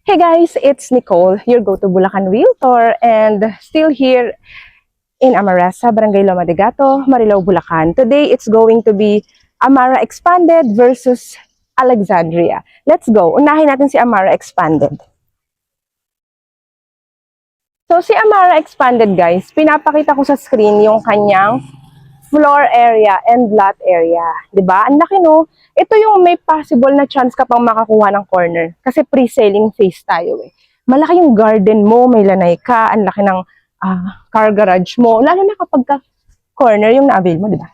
Hey guys, it's Nicole, your go-to Bulacan Realtor, and still here in Amarasa, Barangay Loma de Gato, Marilao, Bulacan. Today, it's going to be Amara Expanded versus Alexandria. Let's go. Unahin natin si Amara Expanded. So, si Amara Expanded, guys, pinapakita ko sa screen yung kanyang floor area and lot area. 'Di ba? Ang laki, no? Ito yung may possible na chance ka pang makakuha ng corner. Kasi pre-selling phase tayo eh. Malaki yung garden mo, may lanay ka, ang laki ng car garage mo. Lalo na kapag corner yung na-avail mo, 'di ba?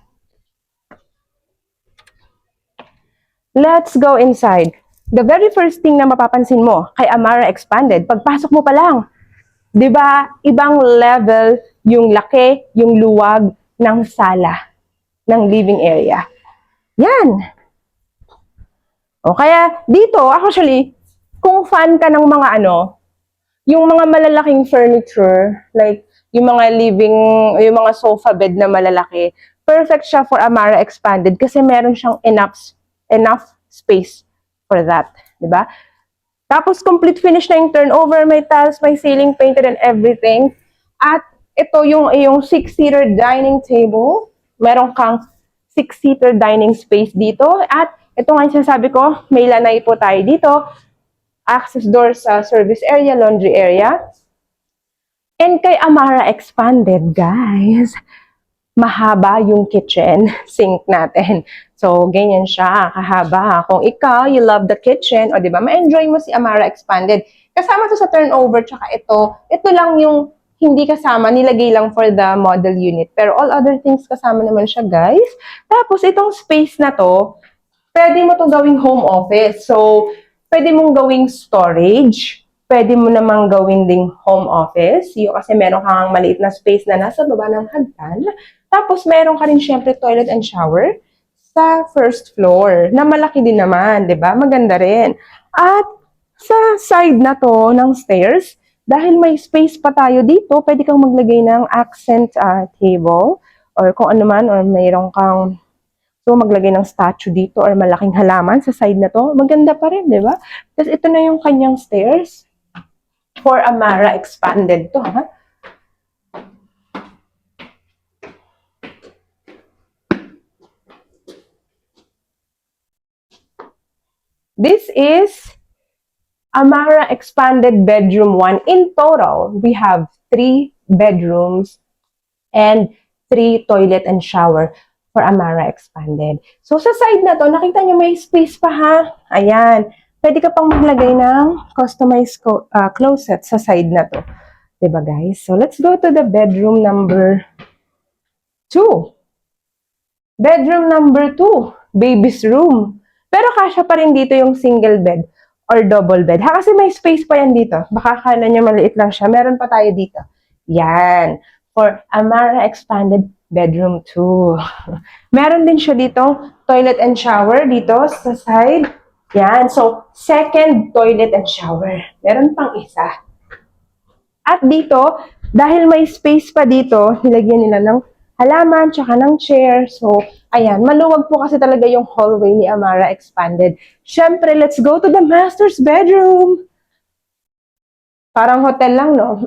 Let's go inside. The very first thing na mapapansin mo kay Amara Expanded, pagpasok mo pa lang, 'di ba? Ibang level yung laki, yung luwag ng sala, ng living area. Yan. O kaya dito, actually, kung fan ka ng mga yung mga malalaking furniture, like yung mga yung mga sofa bed na malalaki, perfect siya for Amara Expanded kasi meron siyang enough space for that, 'di ba? Tapos complete finish na yung turnover, may tiles, may ceiling painted and everything. At ito yung iyong 6-seater dining table. Meron kang 6-seater dining space dito. At ito nga yung sinasabi ko, may lanay po tayo dito. Access door sa service area, laundry area. And kay Amara Expanded, guys, mahaba yung kitchen sink natin. So, ganyan siya, kahaba. Kung ikaw, you love the kitchen, o diba, ma-enjoy mo si Amara Expanded. Kasama to sa turnover, tsaka ito lang yung hindi kasama, nilagay lang for the model unit. Pero all other things kasama naman siya, guys. Tapos, itong space na to, pwede mo to gawing home office. So, pwede mong gawing storage. Pwede mo namang gawin ding home office. Yung kasi meron kang maliit na space na nasa baba ng hagdan. Tapos, meron ka rin syempre toilet and shower sa first floor, na malaki din naman, di ba? Maganda rin. At sa side na to ng stairs, dahil may space pa tayo dito, pwede kang maglagay ng accent table or kung ano man, or mayroon kang maglagay ng statue dito or malaking halaman sa side na to. Maganda pa rin, di ba? Tapos ito na yung kanyang stairs for Amara Expanded to, ha? This is Amara Expanded Bedroom 1. In total, we have 3 bedrooms and 3 toilet and shower for Amara Expanded. So, sa side na to, nakita nyo may space pa, ha? Ayan. Pwede ka pang maglagay ng customized closet sa side na to. Diba, guys? So, let's go to the bedroom number 2. Bedroom number 2, baby's room. Pero kasya pa rin dito yung single bed or double bed. Ha, kasi may space pa yan dito. Baka kala nyo maliit lang siya. Meron pa tayo dito. Yan. For Amara Expanded Bedroom 2. Meron din siya dito, toilet and shower dito sa side. Yan. So, second toilet and shower. Meron pang isa. At dito, dahil may space pa dito, nilagyan nila ng halaman, tsaka ng chair. So, ayan, maluwag po kasi talaga yung hallway ni Amara Expanded. Siyempre, let's go to the master's bedroom. Parang hotel lang, no?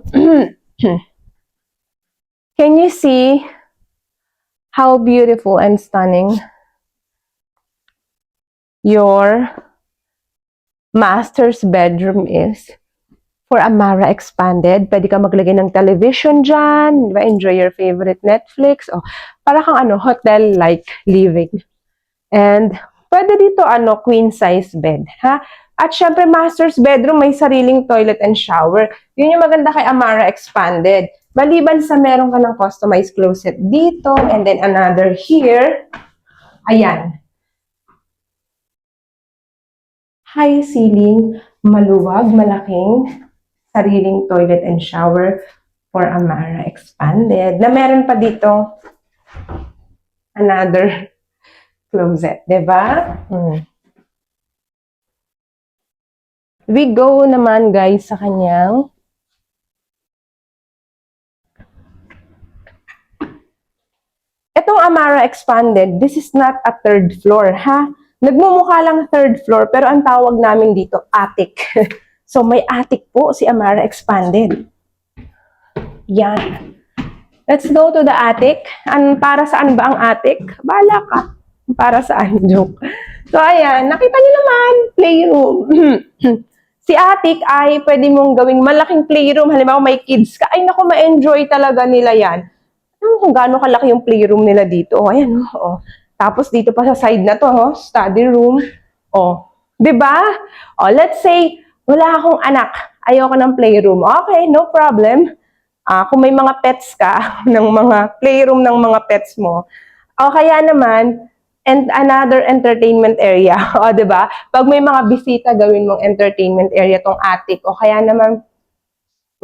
Can you see how beautiful and stunning your master's bedroom is? For Amara Expanded, pwede ka maglagay ng television dyan, diba? Enjoy your favorite Netflix, o para kang hotel-like living. And pwede dito queen size bed, ha? At syempre master's bedroom, may sariling toilet and shower. Yun yung maganda kay Amara Expanded. Maliban sa meron ka ng customized closet dito, and then another here. Ayan. High ceiling, maluwag, malaking sariling toilet and shower for Amara Expanded. Na meron pa dito another closet, diba? We go naman, guys, sa kanyang itong Amara Expanded, this is not a third floor, ha? Nagmumukha lang third floor, pero ang tawag namin dito, attic. So, may attic po si Amara Expanded. Yan. Let's go to the attic. Para saan ba ang attic? Bala ka. Para saan? Joke. So, ayan. Nakita niyo naman, playroom. Si attic ay pwede mong gawing malaking playroom. Halimbawa, may kids ka. Ay, naku, ma-enjoy talaga nila yan. Alam kung gaano kalaki yung playroom nila dito. Oh, ayan, oh. Tapos dito pa sa side na to, oh, study room. Oh, 'di ba? Oh, let's say wala akong anak. Ayoko ng playroom. Okay, no problem. Kung may mga pets ka ng mga playroom ng mga pets mo. O kaya naman and another entertainment area. O, 'di ba? Pag may mga bisita, gawin mong entertainment area tong attic. O kaya naman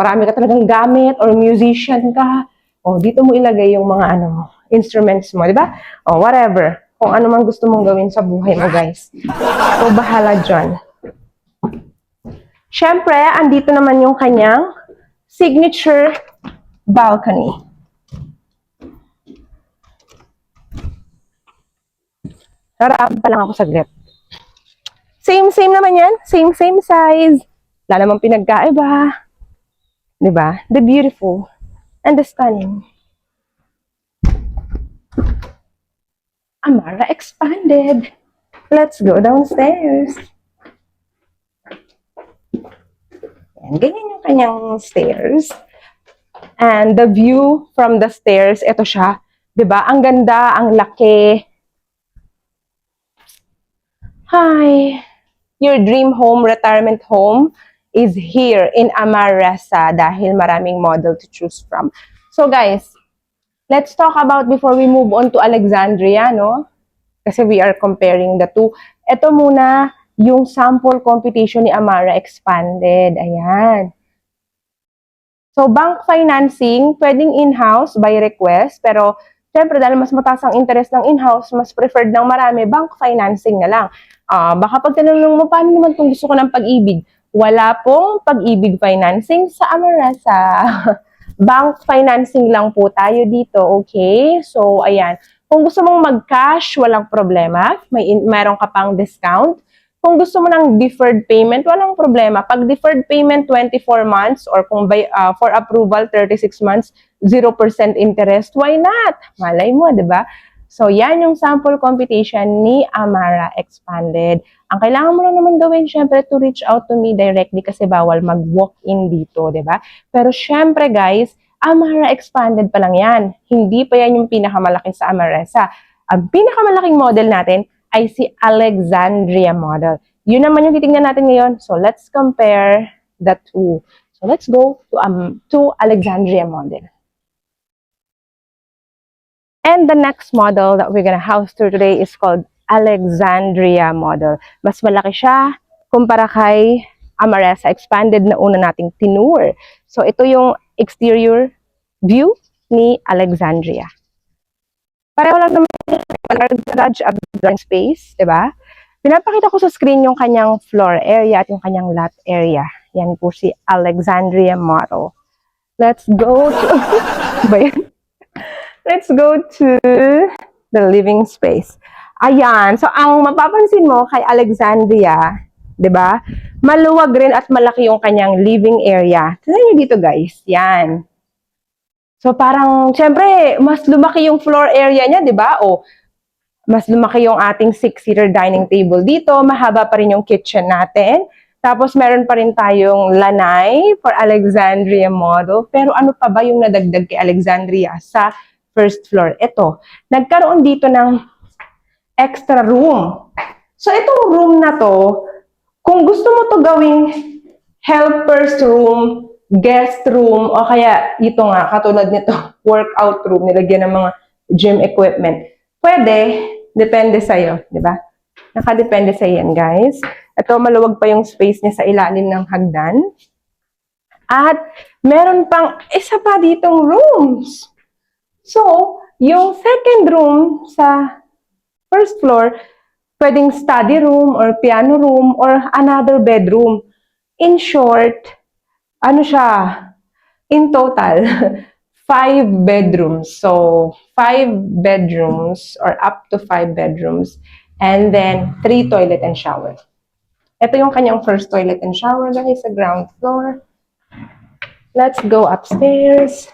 marami ka talagang gamit or musician ka. O, dito mo ilagay yung mga instruments mo, di ba? O, whatever. Kung ano man gusto mong gawin sa buhay mo, guys. So, bahala dyan. Siyempre, andito naman yung kanyang signature balcony. Harap pa lang ako saglit. Same naman yan. Same size. Wala namang pinagkaiba. Di ba? The beautiful and the stunning. Amara Expanded. Let's go downstairs. Yan, ganyan yung kanyang stairs. And the view from the stairs, ito siya. Diba? Ang ganda, ang laki. Hi! Your dream home, retirement home is here in Amarasa dahil maraming model to choose from. So guys, let's talk about before we move on to Alexandria, no? Kasi we are comparing the two. Ito muna, yung sample computation ni Amara Expanded. Ayan. So, bank financing, pwedeng in-house by request, pero syempre dahil mas mataas ang interest ng in-house, mas preferred ng marami, bank financing na lang. Baka pag tinanong mo, paano naman kung gusto ko ng pag-ibig? Wala pong pag-ibig financing sa Amarasa. Bank financing lang po tayo dito, okay? So, ayan. Kung gusto mong mag-cash, walang problema. Mayroon ka pang discount. Kung gusto mo ng deferred payment, walang problema. Pag deferred payment, 24 months or kung for approval, 36 months, 0% interest, why not? Malay mo, di ba? So, yan yung sample computation ni Amara Expanded. Ang kailangan mo lang naman gawin, syempre, to reach out to me directly kasi bawal mag-walk-in dito, di ba? Pero syempre, guys, Amara Expanded pa lang yan. Hindi pa yan yung pinakamalaki sa Amaresa. Ang pinakamalaking model natin ay si Alexandria model. Yun naman yung titingnan natin ngayon. So, let's compare the two. So, let's go to Alexandria model. And the next model that we're gonna house tour today is called Alexandria model. Mas malaki siya kumpara kay Amaresa Expanded na una nating tinur. So, ito yung exterior view ni Alexandria. Pareho lang naman garage at drawing space, di ba? Pinapakita ko sa screen yung kanyang floor area at yung kanyang lot area. Yan po si Alexandria model. Let's go to... Let's go to the living space. Ayan. So, ang mapapansin mo kay Alexandria, di ba? Maluwag rin at malaki yung kanyang living area. Tignan niyo dito, guys. Yan. So, parang, syempre, mas lumaki yung floor area niya, di ba? O, mas lumaki yung ating 6-seater dining table dito. Mahaba pa rin yung kitchen natin. Tapos, meron pa rin tayong lanay for Alexandria model. Pero ano pa ba yung nadagdag kay Alexandria sa first floor? Ito, nagkaroon dito ng extra room. So, itong room na to, kung gusto mo to gawing helper's room, guest room, o kaya ito nga, katulad nito, workout room, nilagyan ng mga gym equipment. Pwede, depende sa'yo, di ba? Nakadepende sa yan, guys. Ito, maluwag pa yung space niya sa ilalim ng hagdan. At meron pang isa pa ditong rooms. So, yung second room sa first floor, pwedeng study room or piano room or another bedroom. In short, ano siya? In total, 5 bedrooms. So, 5 bedrooms or up to 5 bedrooms. And then, 3 toilet and shower. Ito yung kanyang first toilet and shower, guys, sa ground floor. Let's go upstairs.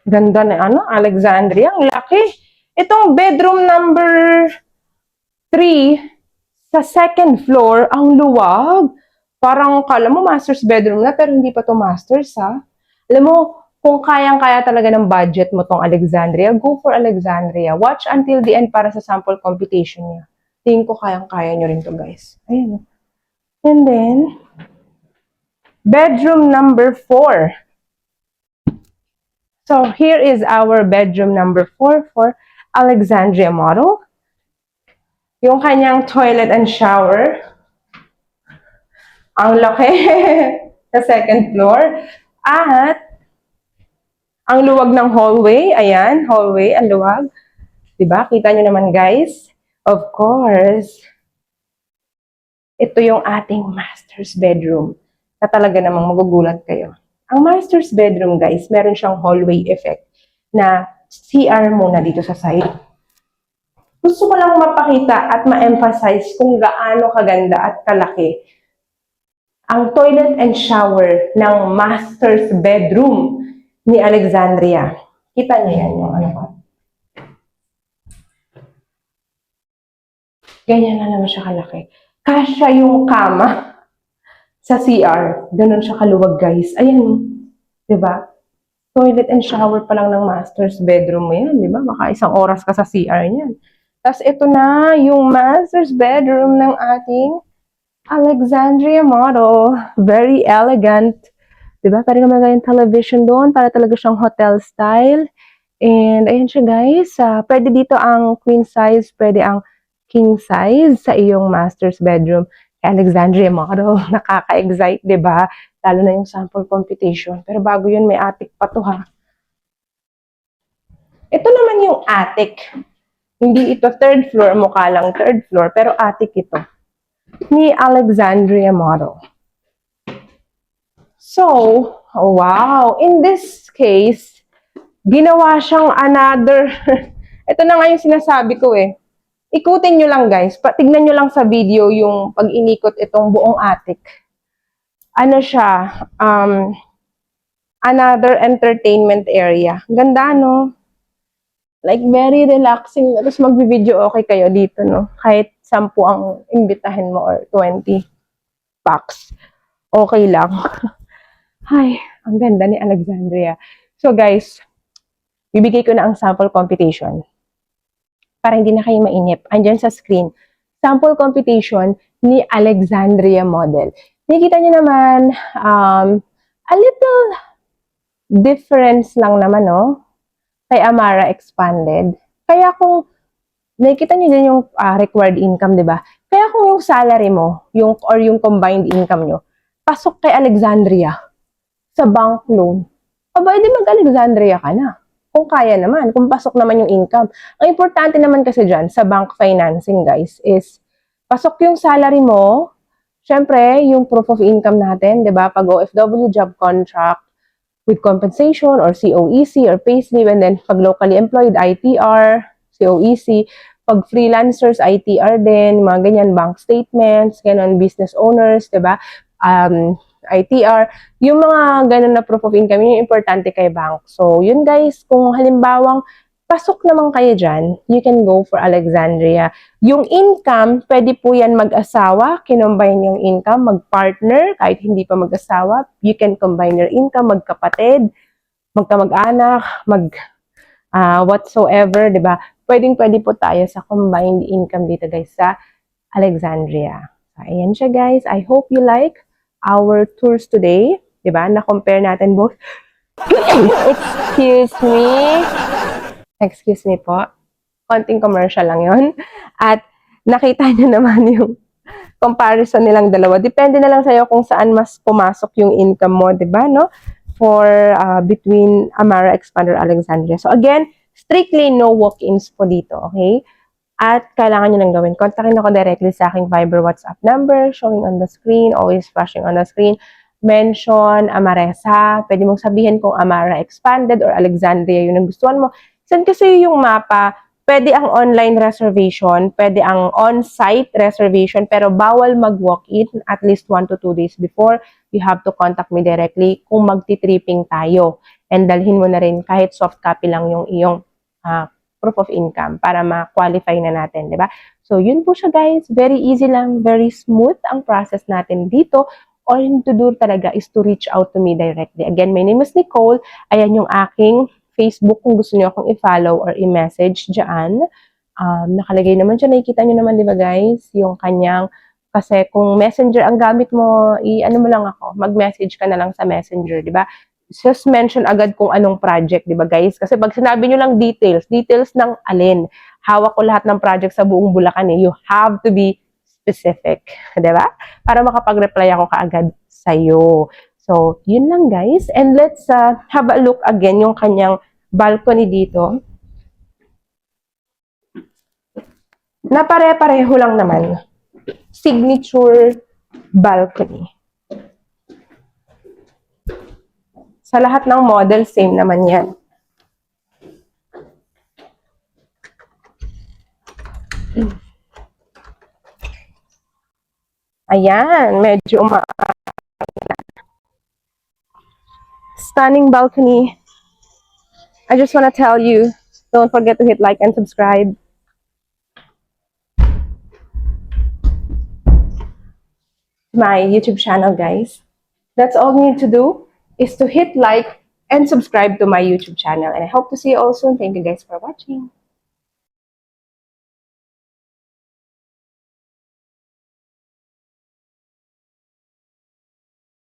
Ganda na Alexandria. Ang laki. Itong bedroom number 3 sa second floor, ang luwag. Parang kala mo master's bedroom na, pero hindi pa to master's, ha? Alam mo, kung kayang-kaya talaga ng budget mo tong Alexandria, go for Alexandria. Watch until the end para sa sample computation niya. Tingin ko kayang-kaya nyo rin to, guys. Ayan. And then, bedroom number 4. So, here is our bedroom number 4 for Alexandria model. Yung kanyang toilet and shower. Ang laki sa second floor. At, ang luwag ng hallway. Ayan, hallway, ang luwag. Diba? Kita nyo naman, guys. Of course. Ito yung ating master's bedroom. Na talaga namang magugulat kayo. Ang master's bedroom, guys, meron siyang hallway effect na CR muna dito sa side. Gusto ko lang mapakita at ma-emphasize kung gaano kaganda at kalaki ang toilet and shower ng master's bedroom ni Alexandria. Kita niyo yan yung ano ko. Ganyan na naman siya kalaki. Kasya yung kama sa CR. Ganun siya kaluwag, guys. Ayan. Diba? Toilet and shower pa lang ng master's bedroom mo yan. Diba? Baka isang oras ka sa CR niyan. Tapos ito na yung master's bedroom ng ating Alexandria model. Very elegant. Diba? Pwede naman yung television doon para talaga siyang hotel style. And ayan siya, guys. Pwede dito ang queen size, pwede ang king size sa iyong master's bedroom. Alexandria model. Nakaka-excite, diba? Lalo na yung sample computation. Pero bago yun, may attic pa to, ha? Ito naman yung attic. Hindi ito third floor, mukha lang third floor, pero attic ito. Ni Alexandria model. So, wow. In this case, ginawa siyang another. Ito na nga yung sinasabi ko eh. Ikutin nyo lang, guys. Tignan nyo lang sa video yung pag inikot itong buong attic. Ano siya? Another entertainment area. Ganda, no? Like, very relaxing. Tapos mag-video okay kayo dito, no? Kahit 10 ang imbitahin mo or 20 packs. Okay lang. Ay, ang ganda ni Alexandria. So, guys, bibigay ko na ang sample computation. Para hindi na kayo mainip. Andyan sa screen. Sample computation ni Alexandria model. Nakikita niyo naman, a little difference lang naman, no? Kay Amara expanded. Kaya kung, nakikita niyo din yung required income, di ba? Kaya kung yung salary mo, or yung combined income nyo, pasok kay Alexandria sa bank loan, aba, edi mag-Alexandria ka na. Kung kaya naman, kung pasok naman yung income. Ang importante naman kasi dyan, sa bank financing, guys, is pasok yung salary mo, syempre, yung proof of income natin, di ba? Pag OFW job contract with compensation or COEC or payslip, and then pag locally employed, ITR, COEC, pag freelancers, ITR din, mga ganyan, bank statements, ganon, business owners, di ba? ITR, yung mga ganun na proof of income, yun yung importante kay bank. So, yun guys, kung halimbawang pasok naman kayo dyan, you can go for Alexandria. Yung income, pwede po yan mag-asawa, kinombine yung income, mag-partner, kahit hindi pa mag-asawa, you can combine your income, magkapatid, magkamag-anak, whatsoever, di ba? Pwedeng-pwede po tayo sa combined income dito guys sa Alexandria. So, ayan siya guys. I hope you like our tours today, di ba? Na-compare natin both. Excuse me po. Konting commercial lang yon. At nakita nyo naman yung comparison nilang dalawa. Depende na lang sa'yo kung saan mas pumasok yung income mo, di ba, no? For between Amara Expander Alexandria. So again, strictly no walk-ins po dito, okay? At kailangan nyo nang gawin. Kontakin ako directly sa aking Viber WhatsApp number, showing on the screen, always flashing on the screen. mention Amaresa. Pwede mong sabihin kung Amara Expanded or Alexandria yung nagustuhan mo. Send kasi yung mapa. Pwede ang online reservation, pwede ang on-site reservation, pero bawal mag-walk-in at least 1 to 2 days before. You have to contact me directly kung magti-tripping tayo. And dalhin mo na rin kahit soft copy lang yung iyong proof of income para ma-qualify na natin, di ba? So, yun po siya guys. Very easy lang, very smooth ang process natin dito. All you need to do talaga is to reach out to me directly. Again, my name is Nicole. Ayan yung aking Facebook kung gusto niyo akong i-follow or i-message dyan. Nakalagay naman siya. Nakikita niyo naman, di ba guys? Yung kanyang, kasi kung messenger ang gamit mo, i-ano mo lang ako, mag-message ka na lang sa messenger, di ba? Just mention agad kung anong project, di ba guys? Kasi pag sinabi nyo lang details ng alin, hawak ko lahat ng project sa buong Bulacan eh. You have to be specific, di ba? Para makapag-reply ako kaagad sa'yo. So, yun lang guys. And let's have a look again yung kanyang balcony dito. Na pare-pareho lang naman. Signature balcony. Sa lahat ng model, same naman yan. Ayan, medyo stunning balcony. I just want to tell you, don't forget to hit like and subscribe. My YouTube channel, guys. That's all you need to do is to hit like and subscribe to my YouTube channel. And I hope to see you all soon. Thank you guys for watching.